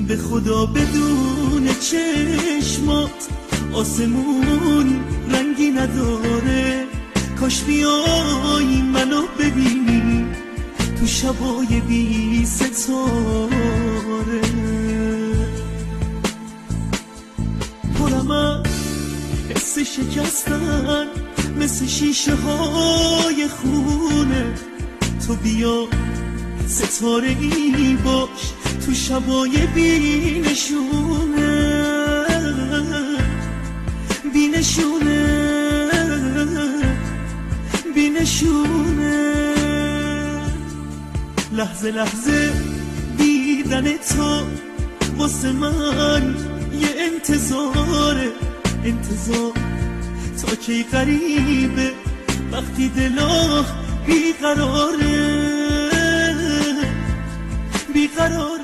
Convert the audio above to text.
به خدا بدون چشمات آسمون رنگی نداره. کاش بیای منو ببینی تو شبای بی ستاره. پرم از حس شکستن مثل شیشه های خونه. تو بیا ستاره ای باش تو شبای بی نشونه. بی نشونه بی نشونه. لحظه لحظه دیدن تو واسه من یه انتظاره. انتظار تا کی غریبه وقتی دلا بیقراره. بیقراره.